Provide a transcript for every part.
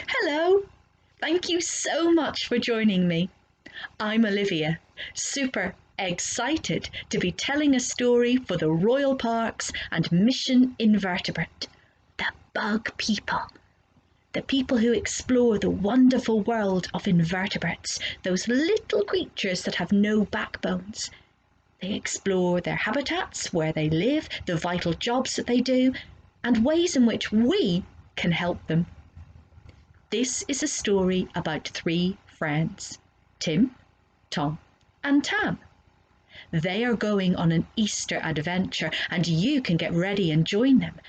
Hello! Thank you so much for joining me. I'm Olivia, super excited to be telling a story for the Royal Parks and Mission Invertebrate, the bug people. The people who explore the wonderful world of invertebrates, those little creatures that have no backbones. They explore their habitats, where they live, the vital jobs that they do, and ways in which we can help them. This is a story about three friends, Tim, Tom, and Tam. They are going on an Easter adventure, and you can get ready and join them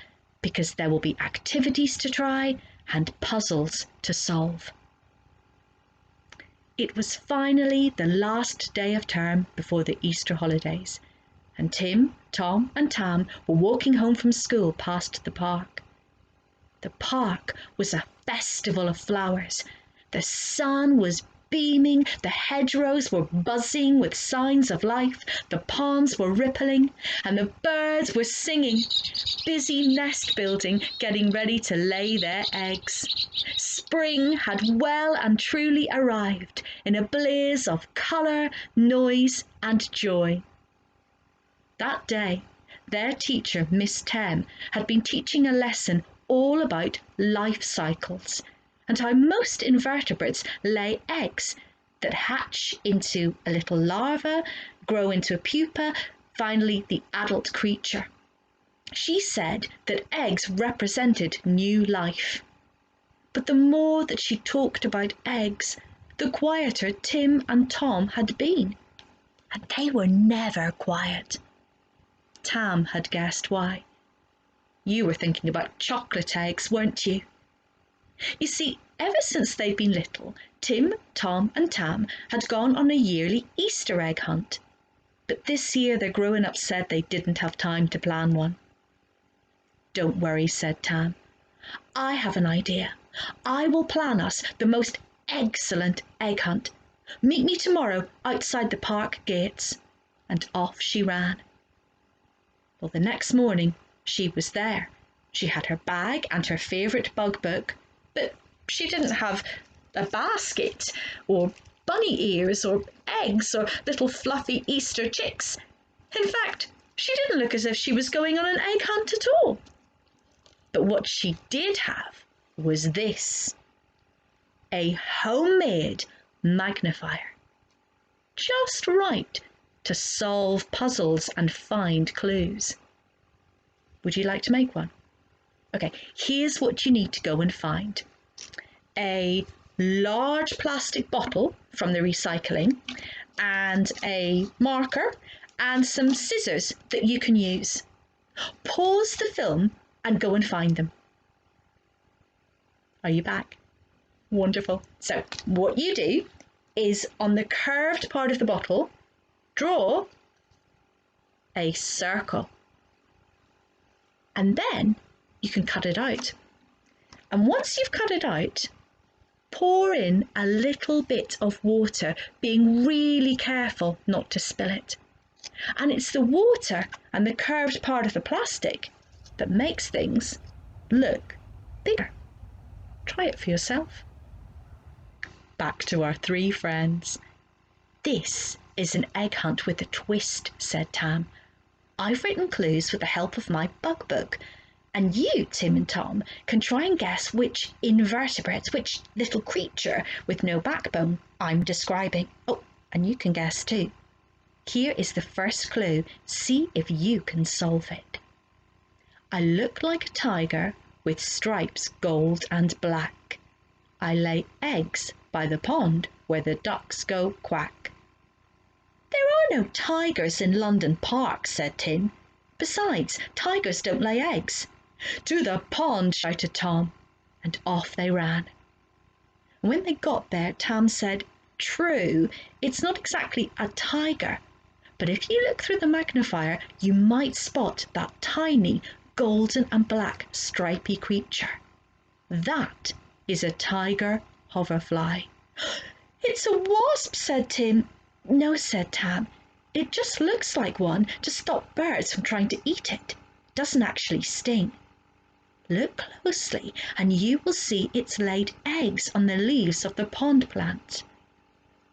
because there will be activities to try and puzzles to solve. It was finally the last day of term before the Easter holidays, and Tim, Tom, and Tam were walking home from school past the park. The park was a festival of flowers. The sun was beaming, the hedgerows were buzzing with signs of life, the ponds were rippling, and the birds were singing, busy nest building, getting ready to lay their eggs. Spring had well and truly arrived in a blaze of colour, noise, and joy. That day, their teacher, Miss Tem, had been teaching a lesson all about life cycles and how most invertebrates lay eggs that hatch into a little larva, grow into a pupa, finally the adult creature. She said that eggs represented new life. But the more that she talked about eggs, the quieter Tim and Tom had been. And they were never quiet. Tam had guessed why. You were thinking about chocolate eggs, weren't you? You see, ever since they'd been little, Tim, Tom, and Tam had gone on a yearly Easter egg hunt. But this year their grown-ups said they didn't have time to plan one. Don't worry, said Tam. I have an idea. I will plan us the most excellent egg hunt. Meet me tomorrow outside the park gates. And off she ran. Well, the next morning, she was there. She had her bag and her favourite bug book, but she didn't have a basket or bunny ears or eggs or little fluffy Easter chicks. In fact, she didn't look as if she was going on an egg hunt at all. But what she did have was this: a homemade magnifier. Just right to solve puzzles and find clues. Would you like to make one? Okay, here's what you need to go and find. A large plastic bottle from the recycling and a marker and some scissors that you can use. Pause the film and go and find them. Are you back? Wonderful. So what you do is on the curved part of the bottle, draw a circle. And then you can cut it out. And once you've cut it out, pour in a little bit of water, being really careful not to spill it. And it's the water and the curved part of the plastic that makes things look bigger. Try it for yourself. Back to our three friends. This is an egg hunt with a twist, said Tam. I've written clues with the help of my bug book, and you, Tim and Tom, can try and guess which invertebrate, which little creature with no backbone I'm describing. Oh, and you can guess too. Here is the first clue. See if you can solve it. I look like a tiger with stripes gold and black. I lay eggs by the pond where the ducks go quack. There are no tigers in London Park, said Tim. Besides, tigers don't lay eggs. To the pond, shouted Tom, and off they ran. When they got there, Tam said, True, it's not exactly a tiger, but if you look through the magnifier, you might spot that tiny golden and black stripy creature. That is a tiger hoverfly. It's a wasp, said Tim. No, said Tam. It just looks like one to stop birds from trying to eat it. Doesn't actually sting. Look closely and you will see it's laid eggs on the leaves of the pond plant.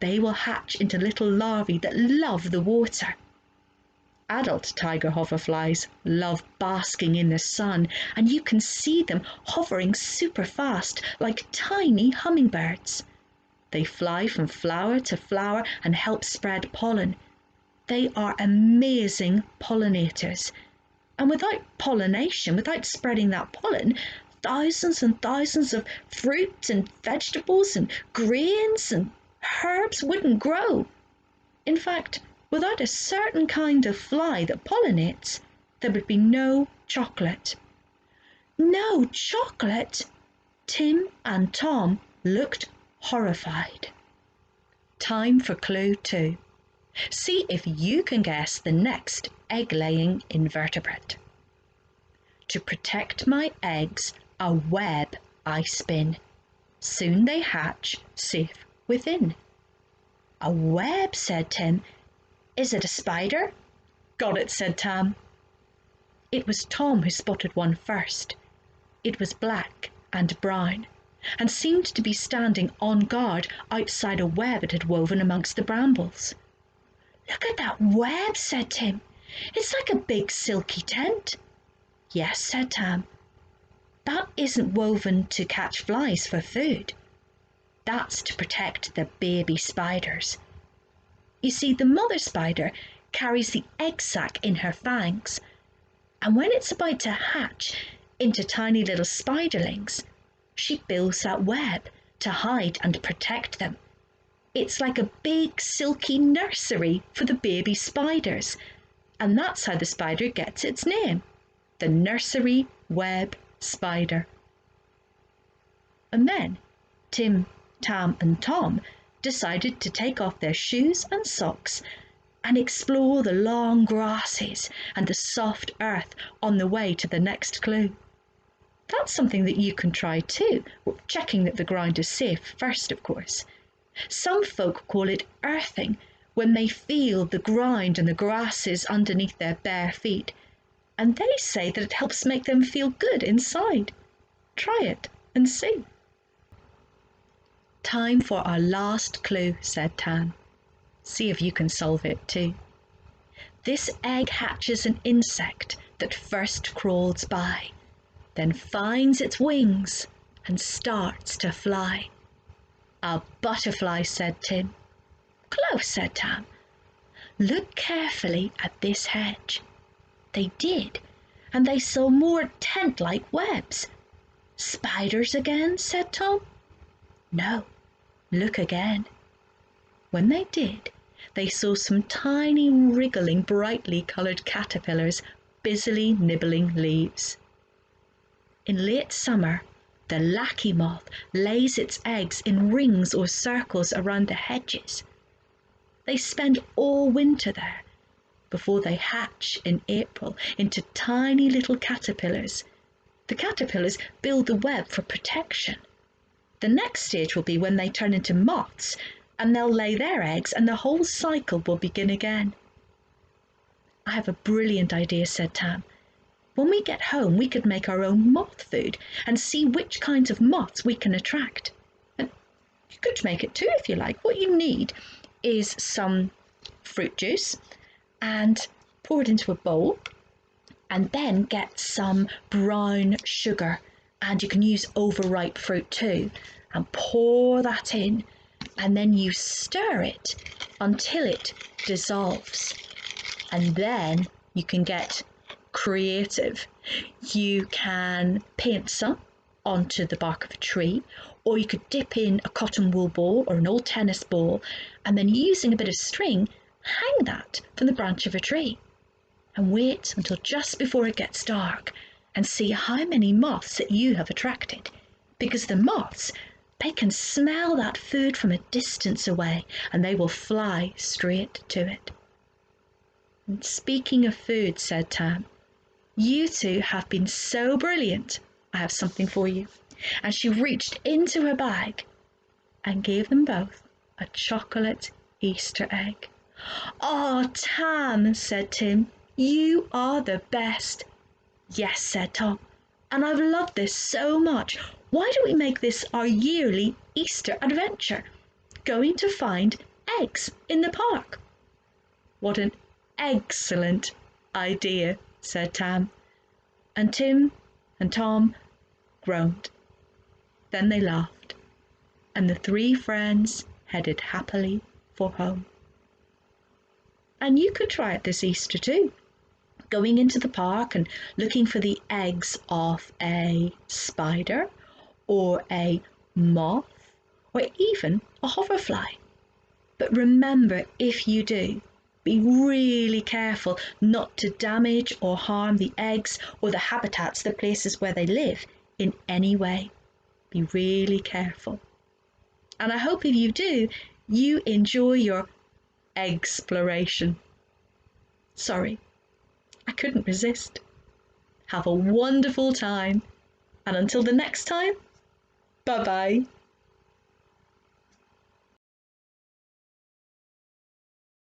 They will hatch into little larvae that love the water. Adult tiger hoverflies love basking in the sun, and you can see them hovering super fast like tiny hummingbirds. They fly from flower to flower and help spread pollen. They are amazing pollinators. And without pollination, without spreading that pollen, thousands and thousands of fruits and vegetables and grains and herbs wouldn't grow. In fact, without a certain kind of fly that pollinates, there would be no chocolate. No chocolate? Tim and Tom looked horrified. Time for clue 2. See if you can guess the next egg-laying invertebrate. To protect my eggs, a web I spin. Soon they hatch, safe within. A web, said Tim. Is it a spider? Got it, said Tam. It was Tom who spotted one first. It was black and brown, and seemed to be standing on guard outside a web it had woven amongst the brambles. Look at that web, said Tim. It's like a big silky tent. Yes, said Tam. That isn't woven to catch flies for food. That's to protect the baby spiders. You see, the mother spider carries the egg sac in her fangs, and when it's about to hatch into tiny little spiderlings, she builds that web to hide and protect them. It's like a big silky nursery for the baby spiders, and that's how the spider gets its name, the nursery web spider. And then Tim, Tam and Tom decided to take off their shoes and socks and explore the long grasses and the soft earth on the way to the next clue. That's something that you can try too, checking that the ground is safe first, of course. Some folk call it earthing when they feel the ground and the grasses underneath their bare feet, and they say that it helps make them feel good inside. Try it and see. Time for our last clue, said Tan. See if you can solve it too. This egg hatches an insect that first crawls by, then finds its wings and starts to fly. A butterfly, said Tim. Close, said Tam. Look carefully at this hedge. They did, and they saw more tent-like webs. Spiders again, said Tom. No, look again. When they did, they saw some tiny, wriggling, brightly coloured caterpillars busily nibbling leaves. In late summer, the lackey moth lays its eggs in rings or circles around the hedges. They spend all winter there before they hatch in April into tiny little caterpillars. The caterpillars build the web for protection. The next stage will be when they turn into moths, and they'll lay their eggs and the whole cycle will begin again. I have a brilliant idea, said Tam. When we get home, we could make our own moth food and see which kinds of moths we can attract. And you could make it too if you like. What you need is some fruit juice and pour it into a bowl, and then get some brown sugar, and you can use overripe fruit too, and pour that in, and then you stir it until it dissolves, and then you can get creative. You can paint some onto the bark of a tree, or you could dip in a cotton wool ball or an old tennis ball, and then using a bit of string, hang that from the branch of a tree and wait until just before it gets dark and see how many moths that you have attracted, because the moths, they can smell that food from a distance away and they will fly straight to it. And speaking of food, said Tam, you two have been so brilliant. I have something for you. And she reached into her bag and gave them both a chocolate Easter egg. Oh, Tam, said Tim, you are the best. Yes, said Tom, and I've loved this so much. Why don't we make this our yearly Easter adventure? Going to find eggs in the park." "What an excellent idea," said Tam, and Tim and Tom groaned. Then they laughed, and the three friends headed happily for home. And you could try it this Easter too, going into the park and looking for the eggs of a spider or a moth or even a hoverfly. But remember, if you do, be really careful not to damage or harm the eggs or the habitats, the places where they live, in any way. Be really careful. And I hope if you do, you enjoy your Egg-Sploration. Sorry, I couldn't resist. Have a wonderful time, and until the next time, bye-bye.